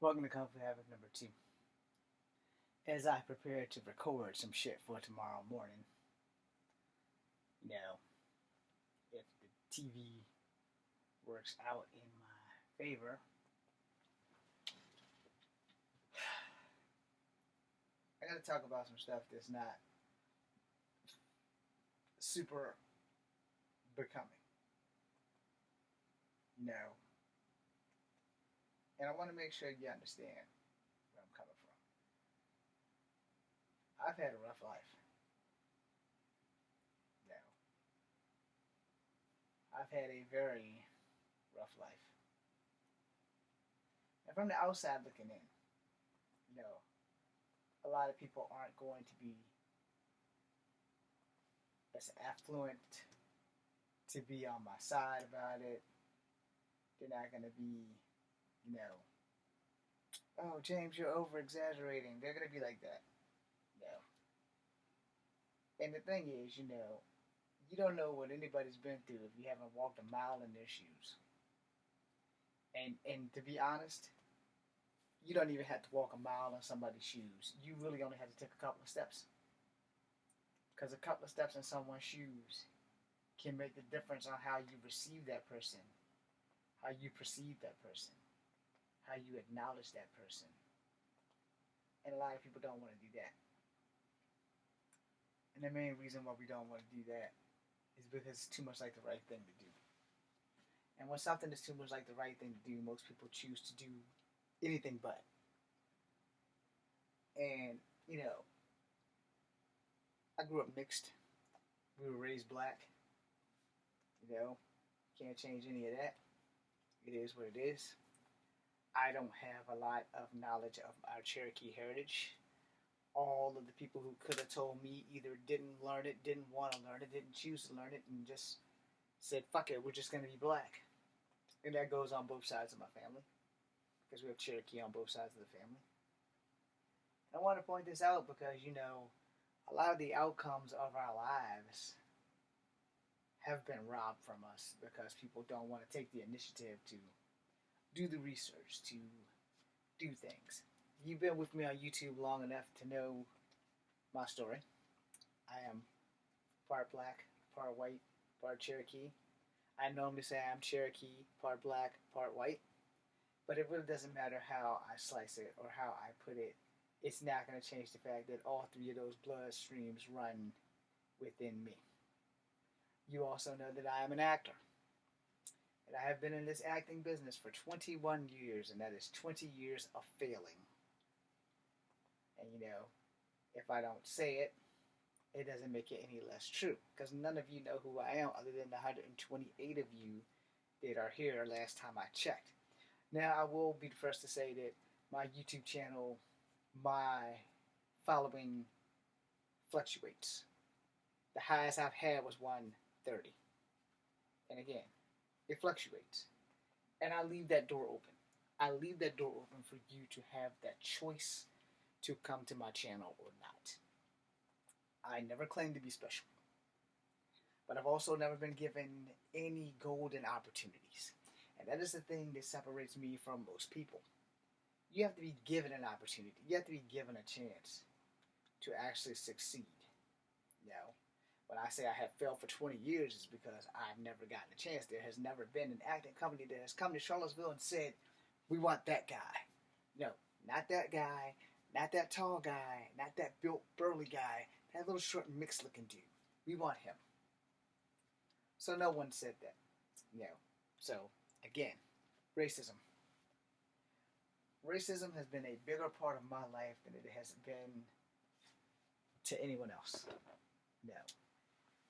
Welcome to Conflict Havoc number 2. As I prepare to record some shit for tomorrow morning, you know, if the TV works out in my favor, I gotta talk about some stuff that's not super becoming, you know, and I want to make sure you understand where I'm coming from. I've had a rough life, you know, I've had a very rough life. And from the outside looking in, you know, a lot of people aren't going to be as affluent to be on my side about it. They're not going to be, you know, oh, James, you're over exaggerating. They're going to be like that, you know. And the thing is, you know, you don't know what anybody's been through if you haven't walked a mile in their shoes. And to be honest, you don't even have to walk a mile in somebody's shoes. You really only have to take a couple of steps. Because a couple of steps in someone's shoes can make the difference on how you receive that person, how you perceive that person, how you acknowledge that person. And a lot of people don't want to do that. And the main reason why we don't want to do that is because it's too much like the right thing to do. And when something is too much like the right thing to do, most people choose to do anything but. And, you know, I grew up mixed. We were raised black. You know, can't change any of that. It is what it is. I don't have a lot of knowledge of our Cherokee heritage. All of the people who could have told me either didn't learn it, didn't want to learn it, didn't choose to learn it, and just said, fuck it, we're just going to be black. And that goes on both sides of my family, because we have Cherokee on both sides of the family. And I want to point this out because, you know, a lot of the outcomes of our lives have been robbed from us because people don't want to take the initiative to do the research, to do things. You've been with me on YouTube long enough to know my story. I am part black, part white, part Cherokee. I normally say I'm Cherokee, part black, part white. But it really doesn't matter how I slice it or how I put it. It's not going to change the fact that all three of those blood streams run within me. You also know that I am an actor. And I have been in this acting business for 21 years, and that is 20 years of failing. And you know, if I don't say it, it doesn't make it any less true. Because none of you know who I am other than the 128 of you that are here last time I checked. Now, I will be the first to say that my YouTube channel, my following fluctuates. The highest I've had was 130. And again, it fluctuates. And I leave that door open. I leave that door open for you to have that choice to come to my channel or not. I never claimed to be special. But I've also never been given any golden opportunities. And that is the thing that separates me from most people. You have to be given an opportunity. You have to be given a chance to actually succeed. You know, when I say I have failed for 20 years, it's because I've never gotten a chance. There has never been an acting company that has come to Charlottesville and said, we want that guy. No, not that guy, not that tall guy, not that built burly guy, that little short mixed looking dude. We want him. So no one said that. You know, so again, racism. Racism has been a bigger part of my life than it has been to anyone else. No.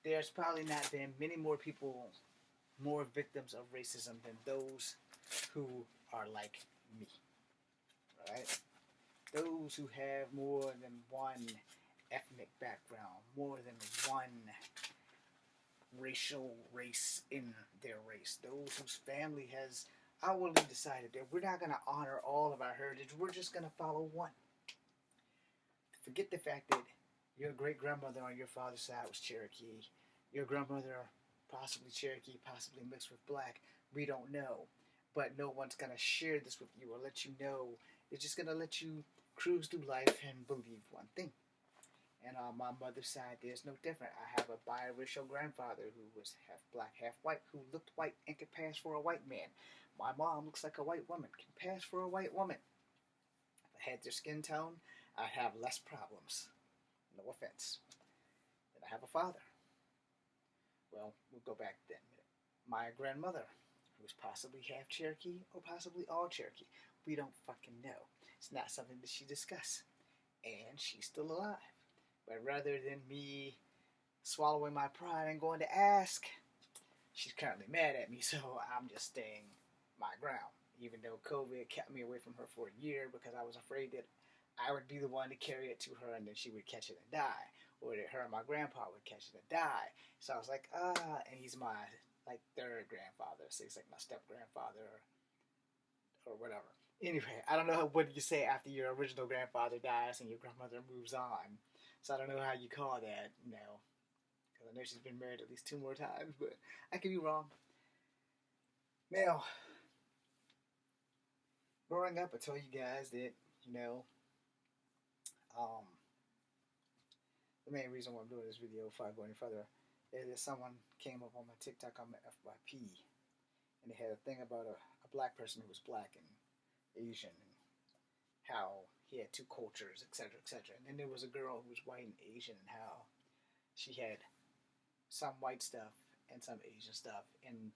There's probably not been many more people, more victims of racism than those who are like me. Right? Those who have more than one ethnic background, more than one racial race in their race. Those whose family has outwardly decided that we're not going to honor all of our heritage, we're just going to follow one. Forget the fact that your great grandmother on your father's side was Cherokee, your grandmother possibly Cherokee, possibly mixed with black. We don't know. But no one's going to share this with you or let you know They're just gonna let you cruise through life and believe one thing. And on my mother's side, there's no different. I have a biracial grandfather who was half black, half white, who looked white and could pass for a white man. My mom looks like a white woman, can pass for a white woman. If I had their skin tone, I'd have less problems. No offense. Then I have a father. Well, we'll go back then. My grandmother, who was possibly half Cherokee or possibly all Cherokee. We don't fucking know. It's not something that she discussed. And she's still alive. But rather than me swallowing my pride and going to ask, she's currently mad at me, so I'm just staying my ground. Even though COVID kept me away from her for a year because I was afraid that I would be the one to carry it to her and then she would catch it and die. Or that her and my grandpa would catch it and die. So I was like, and he's my like third grandfather, so he's like my step grandfather or whatever. Anyway, I don't know what you say after your original grandfather dies and your grandmother moves on. So I don't know how you call that, because I know she's been married at least 2 more times, but I could be wrong. Now, growing up, I told you guys that, the main reason why I'm doing this video before I go any further is that someone came up on my TikTok on my FYP, and they had a thing about a black person who was black and Asian, and how he had 2 cultures, etc., etc. And then there was a girl who was white and Asian, and how she had some white stuff and some Asian stuff, and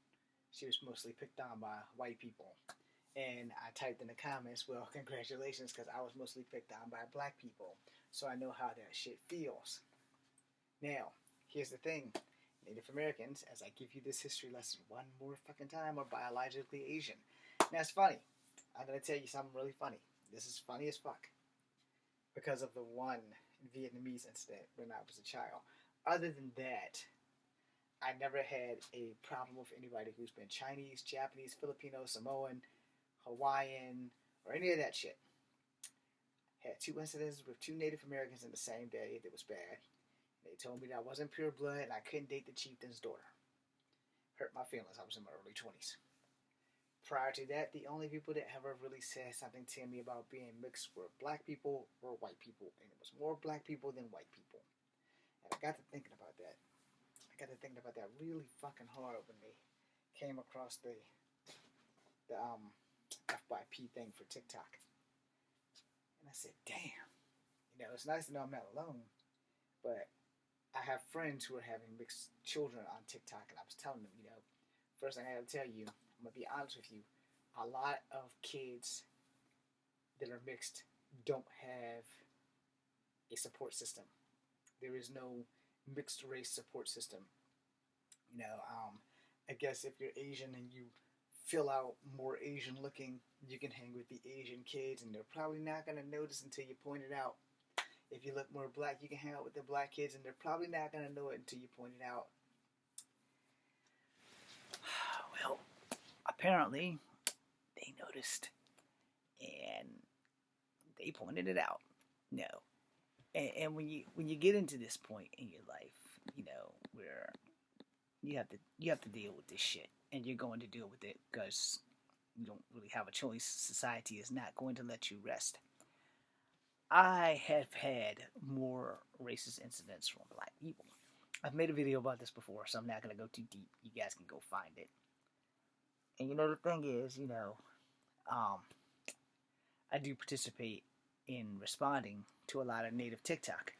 she was mostly picked on by white people. And I typed in the comments, well, congratulations, because I was mostly picked on by black people. So I know how that shit feels. Now, here's the thing. Native Americans, as I give you this history lesson one more fucking time, are biologically Asian. Now, it's funny. I'm going to tell you something really funny. This is funny as fuck. Because of the one Vietnamese incident when I was a child. Other than that, I never had a problem with anybody who's been Chinese, Japanese, Filipino, Samoan, Hawaiian, or any of that shit. Had 2 incidents with 2 Native Americans in the same day that was bad. They told me that I wasn't pure blood and I couldn't date the chieftain's daughter. Hurt my feelings. I was in my early 20s. Prior to that, the only people that ever really said something to me about being mixed were black people or white people. And it was more black people than white people. And I got to thinking about that. Really fucking hard when they came across the FYP thing for TikTok. And I said, damn. It's nice to know I'm not alone. But I have friends who are having mixed children on TikTok, and I was telling them, first thing I gotta tell you, I'm gonna be honest with you, a lot of kids that are mixed don't have a support system. There is no mixed race support system. I guess if you're Asian and you fill out more Asian looking, you can hang with the Asian kids, and they're probably not gonna notice until you point it out. If you look more black, you can hang out with the black kids, and they're probably not going to know it until you point it out. Well, apparently, they noticed, and they pointed it out. No. And when you get into this point in your life, where you have to deal with this shit, and you're going to deal with it because you don't really have a choice. Society is not going to let you rest. I have had more racist incidents from black people. I've made a video about this before, so I'm not going to go too deep. You guys can go find it. And the thing is, I do participate in responding to a lot of native TikTok.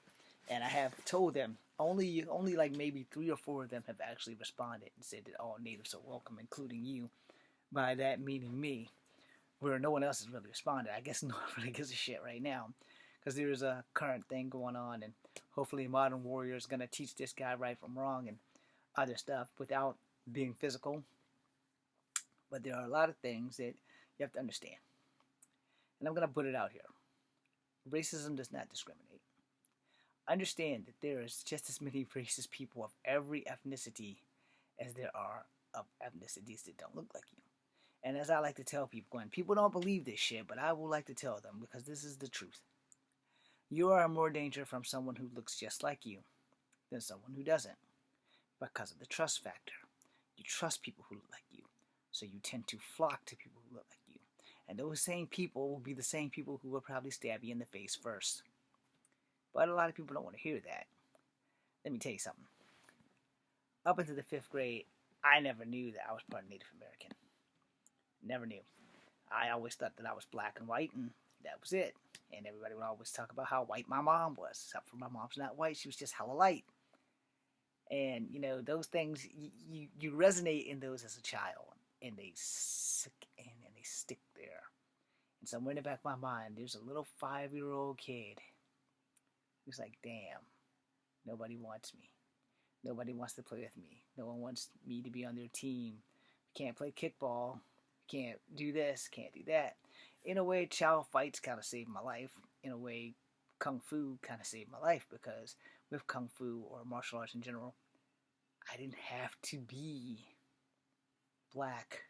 And I have told them, only like maybe 3 or 4 of them have actually responded and said that all natives are welcome, including you. By that meaning me, where no one else has really responded. I guess no one really gives a shit right now. Because there's a current thing going on, and hopefully Modern Warrior is going to teach this guy right from wrong and other stuff without being physical. But there are a lot of things that you have to understand. And I'm going to put it out here. Racism does not discriminate. Understand that there is just as many racist people of every ethnicity as there are of ethnicities that don't look like you. And as I like to tell people, and people don't believe this shit, but I will like to tell them because this is the truth. You are in more danger from someone who looks just like you than someone who doesn't, because of the trust factor. You trust people who look like you, so you tend to flock to people who look like you. And those same people will be the same people who will probably stab you in the face first. But a lot of people don't want to hear that. Let me tell you something. Up until the 5th grade, I never knew that I was part Native American. Never knew. I always thought that I was black and white, and that was it. And everybody would always talk about how white my mom was, except for my mom's not white. She was just hella light. And, you know, those things, you resonate in those as a child, and they stick there. And somewhere in the back of my mind, there's a little 5-year-old kid who's like, damn, nobody wants me. Nobody wants to play with me. No one wants me to be on their team. Can't play kickball. Can't do this. Can't do that. In a way, Chow fights kind of saved my life. In a way, Kung Fu kind of saved my life, because with Kung Fu or martial arts in general, I didn't have to be black,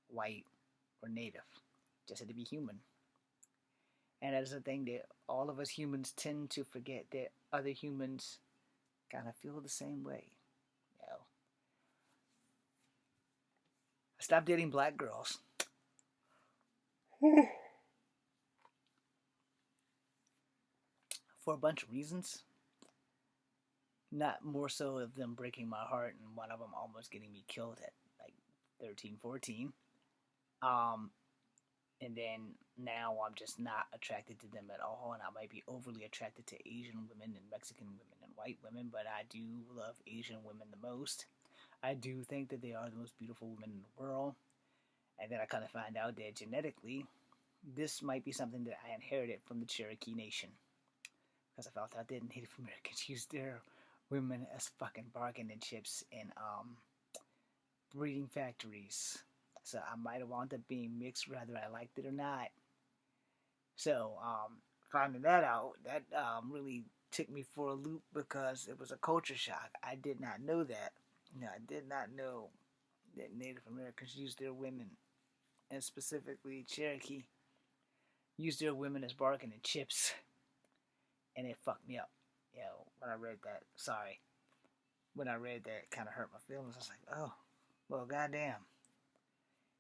white, or native. Just had to be human. And that is a thing that all of us humans tend to forget, that other humans kind of feel the same way. You know, I stopped dating black girls. For a bunch of reasons. Not more so of them breaking my heart and one of them almost getting me killed at like 13, 14. And then now I'm just not attracted to them at all, and I might be overly attracted to Asian women and Mexican women and white women, but I do love Asian women the most. I do think that they are the most beautiful women in the world. And then I kind of find out that genetically, this might be something that I inherited from the Cherokee Nation. Because I found out that Native Americans use their women as fucking bargaining chips in breeding factories. So I might have wound up being mixed whether I liked it or not. So finding that out, that really took me for a loop, because it was a culture shock. I did not know that. I did not know that Native Americans use their women, and specifically Cherokee, use their women as bargaining chips. And it fucked me up. When I read that, when I read that, it kind of hurt my feelings. I was like, oh, well, goddamn.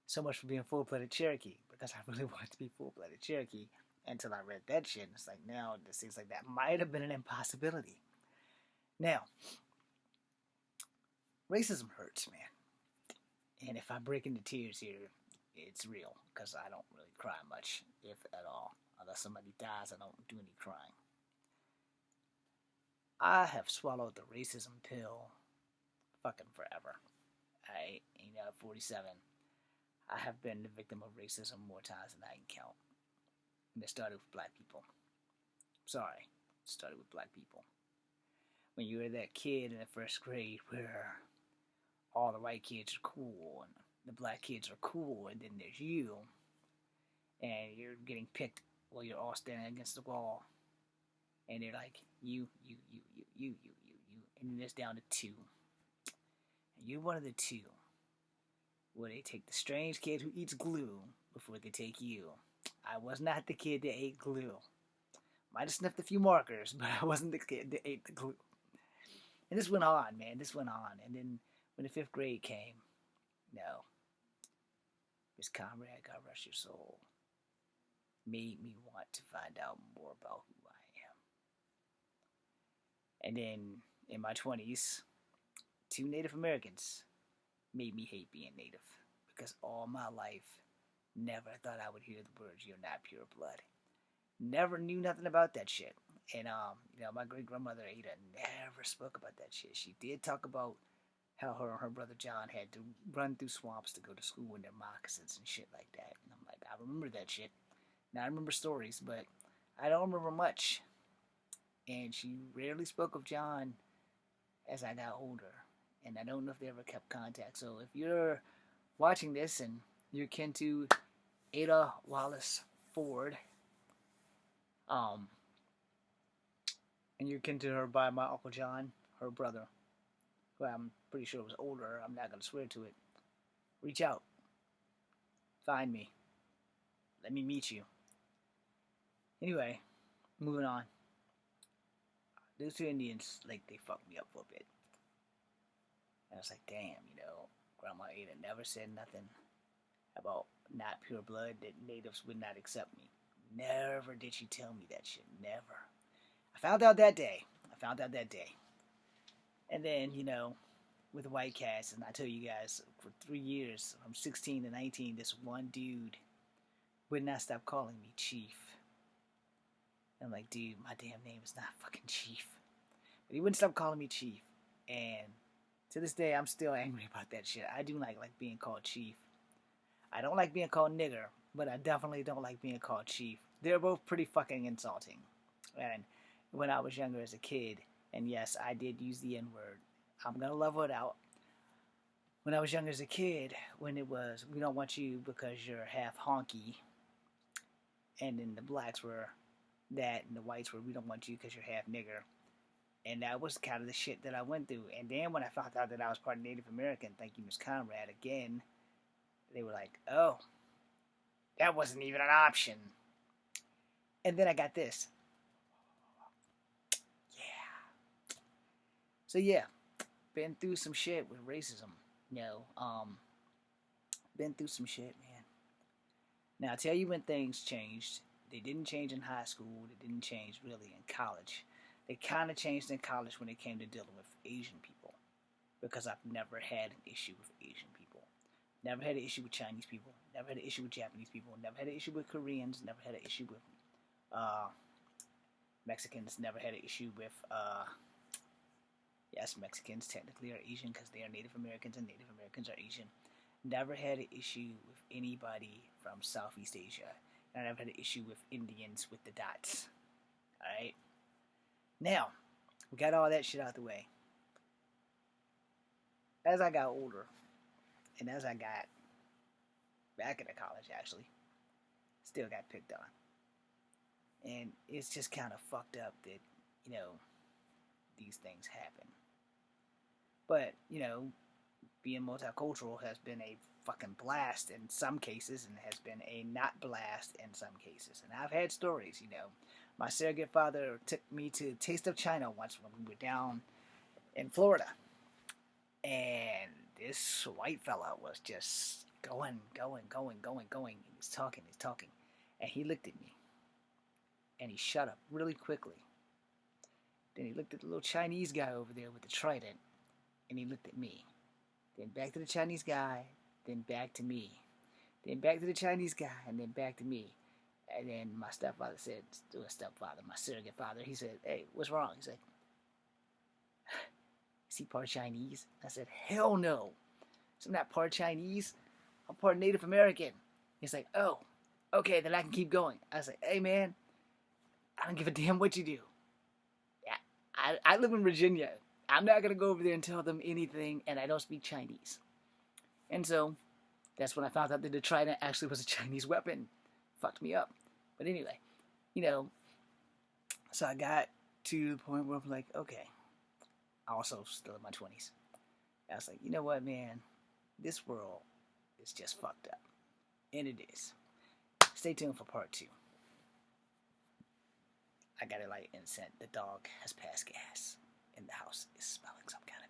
So much for being full-blooded Cherokee, because I really wanted to be full-blooded Cherokee until I read that shit. And it's like, now it seems like that might have been an impossibility. Now, racism hurts, man. And if I break into tears here, it's real, because I don't really cry much, if at all. Unless somebody dies, I don't do any crying. I have swallowed the racism pill fucking forever. At 47, I have been the victim of racism more times than I can count. And it started with black people. Sorry, it started with black people. When you were that kid in the 1st grade where all the white kids are cool and the black kids are cool, and then there's you, and you're getting picked while you're all standing against the wall, and they're like, you, and then it's down to 2. And you're one of the 2. Where they take the strange kid who eats glue before they take you. I was not the kid that ate glue. Might have sniffed a few markers, but I wasn't the kid that ate the glue. And this went on, man. This went on. And then when the 5th grade came, no. This comrade, God rest your soul, made me want to find out more about who I am. And then in my 20s, 2 Native Americans made me hate being Native, because all my life, never thought I would hear the words, "You're not pure blood." Never knew nothing about that shit. And my great grandmother Ada never spoke about that shit. She did talk about how her and her brother John had to run through swamps to go to school in their moccasins and shit like that. And I'm like, I remember that shit. Now I remember stories, but I don't remember much. And she rarely spoke of John as I got older. And I don't know if they ever kept contact. So if you're watching this and you're kin to Ada Wallace Ford, and you're kin to her by my Uncle John, her brother, who I'm pretty sure was older, I'm not going to swear to it, reach out. Find me. Let me meet you. Anyway, moving on. Those 2 Indians, they fucked me up for a bit. And I was like, damn, Grandma Ada never said nothing about not pure blood, that natives would not accept me. Never did she tell me that shit. Never. I found out that day. And then, with White Cats, and I tell you guys, for 3 years, from 16 to 19, this one dude would not stop calling me Chief. I'm like, dude, my damn name is not fucking Chief. But he wouldn't stop calling me Chief. And to this day, I'm still angry about that shit. I do like being called Chief. I don't like being called nigger, but I definitely don't like being called Chief. They're both pretty fucking insulting. And when I was younger as a kid, and yes, I did use the N-word. I'm going to level it out. When I was younger as a kid, when it was, we don't want you because you're half honky. And then the blacks were that, and the whites were, we don't want you because you're half nigger. And that was kind of the shit that I went through. And then when I found out that I was part Native American, thank you, Miss Conrad, again, they were like, oh, that wasn't even an option. And then I got this. Yeah. So yeah, been through some shit with racism. Been through some shit, man. Now, I'll tell you when things changed. They didn't change in high school. They didn't change really in college. They kind of changed in college when it came to dealing with Asian people. Because I've never had an issue with Asian people. Never had an issue with Chinese people. Never had an issue with Japanese people. Never had an issue with Koreans. Never had an issue with Mexicans. Never had an issue with, yes, Mexicans technically are Asian because they are Native Americans and Native Americans are Asian. Never had an issue with anybody from Southeast Asia. And I never had an issue with Indians with the dots. Alright? Now, we got all that shit out the way. As I got older, and as I got back into college, actually, still got picked on. And it's just kind of fucked up that, these things happen. But, being multicultural has been a fucking blast in some cases and has been a not blast in some cases. And I've had stories, My surrogate father took me to Taste of China once when we were down in Florida. And this white fella was just going. He's talking. And he looked at me. And he shut up really quickly. Then he looked at the little Chinese guy over there with the trident. And he looked at me. Then back to the Chinese guy. Then back to me. Then back to the Chinese guy. And then back to me. And then my stepfather said, my surrogate father, he said, hey, what's wrong? He's like, is he part Chinese? I said, hell no. So I'm not part Chinese. I'm part Native American. He's like, oh, okay, then I can keep going. I was like, hey, man, I don't give a damn what you do. Yeah, I live in Virginia. I'm not going to go over there and tell them anything, and I don't speak Chinese. And so that's when I found out that the trident actually was a Chinese weapon. Fucked me up. But anyway, so I got to the point where I'm like, okay, also still in my 20s. I was like, you know what, man? This world is just fucked up. And it is. Stay tuned for part 2. I gotta light incense. The dog has passed gas. And the house is smelling some kind of